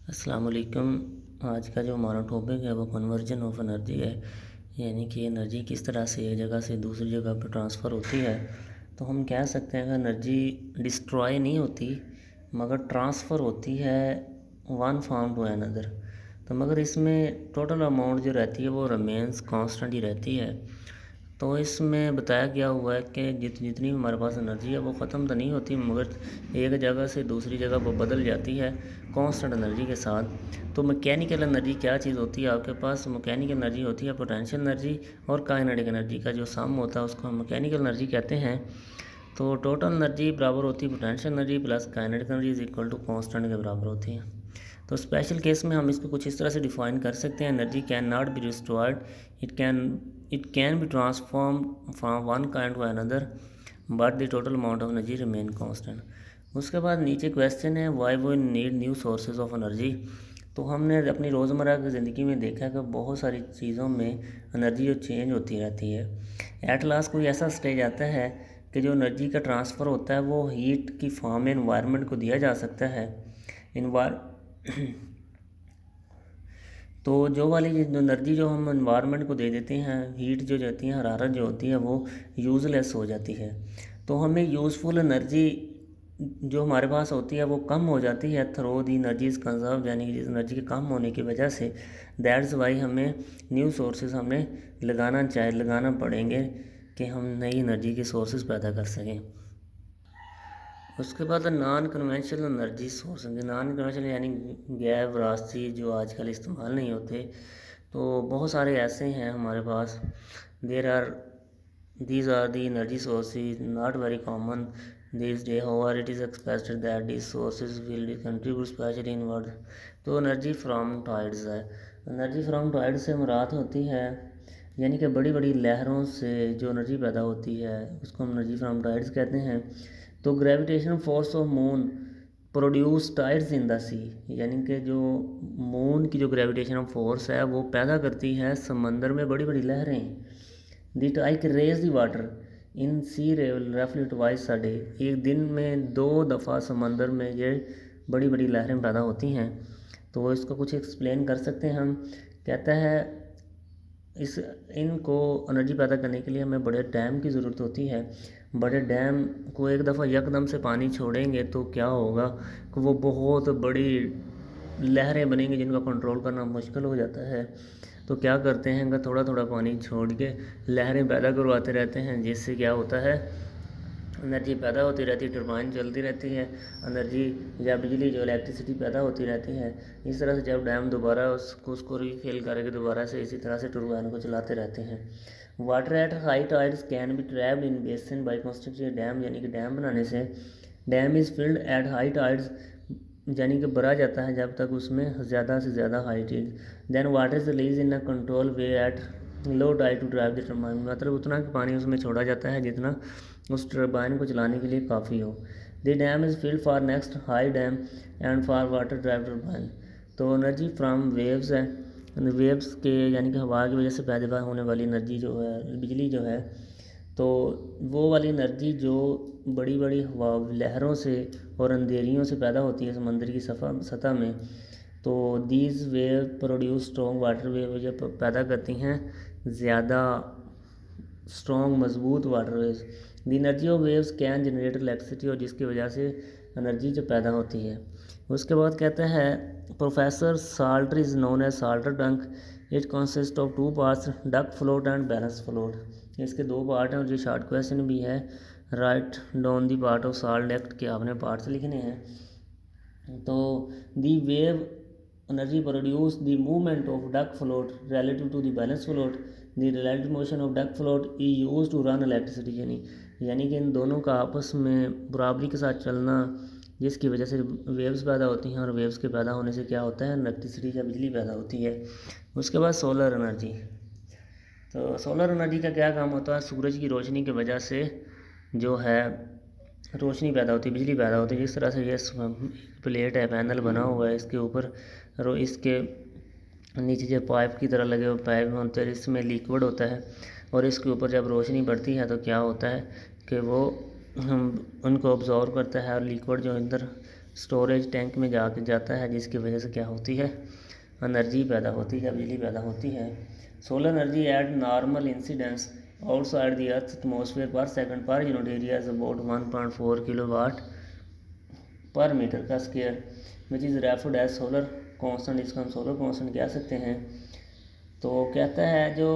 अस्सलाम वालेकुम। आज का जो हमारा टॉपिक है वो कन्वर्जन ऑफ एनर्जी है, यानी कि एनर्जी किस तरह से एक जगह से दूसरी जगह पर ट्रांसफ़र होती है। तो हम कह सकते हैं कि एनर्जी डिस्ट्रॉय नहीं होती मगर ट्रांसफ़र होती है वन फॉर्म टू अनदर। तो मगर इसमें टोटल अमाउंट जो रहती है वो रिमेंस कांस्टेंट ही रहती है। तो इसमें बताया गया हुआ है कि जितनी भी हमारे पास एनर्जी है वो ख़त्म तो नहीं होती मगर एक जगह से दूसरी जगह वो बदल जाती है कांस्टेंट एनर्जी के साथ। तो मैकेनिकल एनर्जी क्या चीज़ होती है आपके पास? मैकेनिकल एनर्जी होती है पोटेंशियल एनर्जी और काइनेटिक एनर्जी का जो सम होता है उसको हम मैकेनिकल एनर्जी कहते हैं। तो टोटल एनर्जी बराबर होती है potential energy plus kinetic energy is equal to constant के बराबर होती है। तो स्पेशल केस में हम इसको कुछ इस तरह से डिफाइन कर सकते हैं, energy can not be restored, it can be transform from one kind to another but the total amount of energy remain constant. उसके बाद नीचे क्वेश्चन है why we need new sources of energy. तो हमने अपनी रोज़मर्रा की ज़िंदगी में देखा कि बहुत सारी चीज़ों में एनर्जी जो चेंज होती रहती है। एट लास्ट कोई ऐसा स्टेज आता है कि जो एनर्जी का ट्रांसफ़र होता है वो हीट की फॉर्म में इन्वायरमेंट को दिया जा सकता है। इन्वार तो जो वाली जो एनर्जी जो हम इन्वायरमेंट को दे देते हैं, हीट जो जाती है, हरारत जो होती है वो यूज़लेस हो जाती है। तो हमें यूज़फुल एनर्जी जो हमारे पास होती है वो कम हो जाती है थ्रो दी एनर्जीज कंजर्व, यानी कि एनर्जी के कम होने की वजह से। दैट्स वाई हमें न्यू सोर्सेज हमें लगाना पड़ेंगे कि हम नई एनर्जी के सोर्सेज पैदा कर सकें। उसके बाद नॉन कन्वेंशनल एनर्जी सोर्स होंगे। नॉन कन्वेंशनल यानी गैर विरासती जो आजकल इस्तेमाल नहीं होते। तो बहुत सारे ऐसे हैं हमारे पास। There are these are the energy sources not very common this day, however it is expected that these sources will contribute specially in world. तो एनर्जी फ्रॉम टाइड्स है। एनर्जी फ्रॉम टाइड से मुराद होती है यानी कि बड़ी बड़ी लहरों से जो एनर्जी पैदा होती है उसको हम एनर्जी फ्रॉम टाइड्स कहते हैं। तो gravitational force of moon produce tides in the sea, यानी कि जो मून की जो ग्रेविटेशनल फोर्स है वो पैदा करती है समंदर में बड़ी बड़ी लहरें। The tide raise the water in sea regularly twice a day. एक दिन में 2 दफ़ा समंदर में ये बड़ी बड़ी लहरें पैदा होती हैं। तो इसको कुछ एक्सप्लेन कर सकते हैं हम। कहता है इस इनको एनर्जी पैदा करने के लिए हमें बड़े डैम की ज़रूरत होती है। बड़े डैम को एक दफ़ा यकदम से पानी छोड़ेंगे तो क्या होगा कि वो बहुत बड़ी लहरें बनेंगी जिनका कंट्रोल करना मुश्किल हो जाता है। तो क्या करते हैं कि थोड़ा थोड़ा पानी छोड़ के लहरें पैदा करवाते रहते हैं, जिससे क्या होता है एनर्जी पैदा होती रहती है, टरबाइन चलती रहती है, एनर्जी या बिजली जो इलेक्ट्रिसिटी पैदा होती रहती है। इस तरह से जब डैम दोबारा उसको रिफिल करके दोबारा से इसी तरह से टरबाइन को चलाते रहते हैं। Water at high tides can be trapped in basin by constructing dam, यानी कि डैम बनाने से। Dam is filled at high tides, यानी कि भरा जाता है जब तक उसमें ज़्यादा से ज़्यादा high tide. Then water is release in a control way at low tide to drive the turbine, मतलब उतना पानी उसमें छोड़ा जाता है जितना उस टरबाइन को चलाने के लिए काफ़ी हो। The dam is field for next high dam and for water drive turbine. तो एनर्जी फ्राम वेव्स है, वेव्स के यानी कि हवा की वजह से पैदा होने वाली एनर्जी जो है, बिजली जो है, तो वो वाली एनर्जी जो बड़ी बड़ी हवा लहरों से और अंधेरियों से पैदा होती है समंदर की सतह में। तो these wave produce strong water wave, जब पैदा करती हैं ज़्यादा स्ट्रॉन्ग मजबूत water waves. The energy of waves can generate electricity, और जिसकी वजह से एनर्जी जो पैदा होती है। उसके बाद कहता है professor Salter is known as Salter duck. It consist of 2 parts, duck float and balance float. इसके 2 पार्ट हैं और जो शॉर्ट क्वेश्चन भी है right down the part of Salter act के आपने पार्ट्स लिखने हैं। तो the wave energy produce the movement of duck float relative to the balance float. The relative motion of duck float is use to run electricity, यानी कि इन दोनों का आपस में बराबरी के साथ चलना, जिसकी वजह से वेव्स पैदा होती हैं और वेव्स के पैदा होने से क्या होता है इलेक्ट्रिसिटी या बिजली पैदा होती है। उसके बाद सोलर एनर्जी। तो सोलर एनर्जी का क्या काम होता है? सूरज की रोशनी की वजह से जो है रोशनी पैदा होती है, बिजली पैदा होती है। जिस तरह से ये प्लेट है, पैनल बना हुआ है, इसके ऊपर इसके नीचे जो पाइप की तरह लगे हुए पाइप होते हैं, इसमें लिक्विड होता है और इसके ऊपर जब रोशनी पड़ती है तो क्या होता है कि वो हम उनको ऑब्जॉर्व करता है और लिक्विड जो अंदर स्टोरेज टैंक में जाता है, जिसकी वजह से क्या होती है, एनर्जी पैदा होती है, बिजली पैदा होती है। Solar energy at normal incidence outside the earth atmosphere per second per unit area is about 1.4 kilowatt per metre का square which is referred as solar constant. इसको हम सोलर कॉन्स्टेंट कह सकते हैं। तो कहता है जो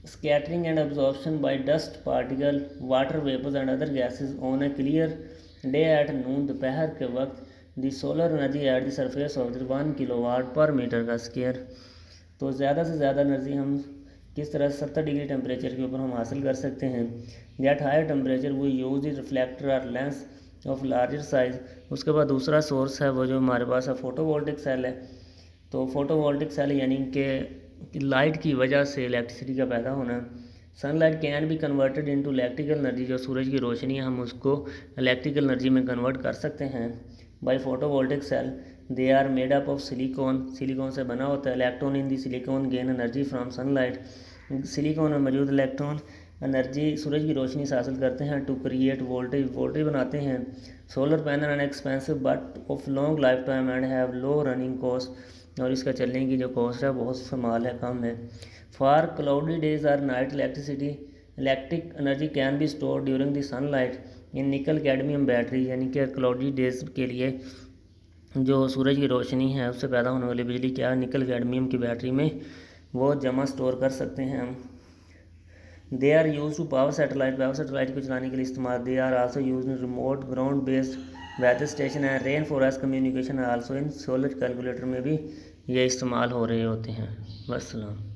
scattering and absorption by dust particle water vapours and other gases on a clear day at noon, दोपहर के वक्त the solar energy at the surface of the 1 kilowatt per metre का स्क्वायर। तो ज़्यादा से ज़्यादा एनर्जी हम किस तरह 70 डिग्री टेम्परेचर के ऊपर हम हासिल कर सकते हैं। एट हायर टेम्परेचर वो यूज द रिफ्लेक्टर और लेंस ऑफ लार्जर साइज। उसके बाद दूसरा सोर्स है वो जो हमारे पास है फोटोवोल्टिक सेल है। तो फोटोवोल्टिक सेल यानी कि लाइट की वजह से इलेक्ट्रिसिटी का पैदा होना। Sunlight can be converted into electrical energy, जो सूरज की रोशनी है हम उसको इलेक्ट्रिकल एनर्जी में कन्वर्ट कर सकते हैं by photovoltaic cell. They are made up of silicon, silicon से बना होता है। Electron in the silicon gain energy from sunlight, silicon में मौजूद इलेक्ट्रॉन एनर्जी सूरज की रोशनी से हासिल करते हैं टू क्रिएट वोल्टेज, वोल्टेज बनाते हैं। Solar panel and expensive but of long life time and have low running cost, और इसका चलने की जो कॉस्ट है बहुत समाल है, कम है। For cloudy days or night electricity, electric energy can be store during the sunlight in nickel cadmium battery, यानी कि क्लाउडी डेज के लिए जो सूरज की रोशनी है उससे पैदा होने वाली बिजली क्या निकल कैडमियम की बैटरी में वो जमा स्टोर कर सकते हैं हम। They are use to power satellite, power satellite को चलाने के लिए इस्तेमाल। They are also use in remote ground based weather station and rain forest communication also in solar calculator में भी ये इस्तेमाल हो रहे होते हैं। वस्सलाम।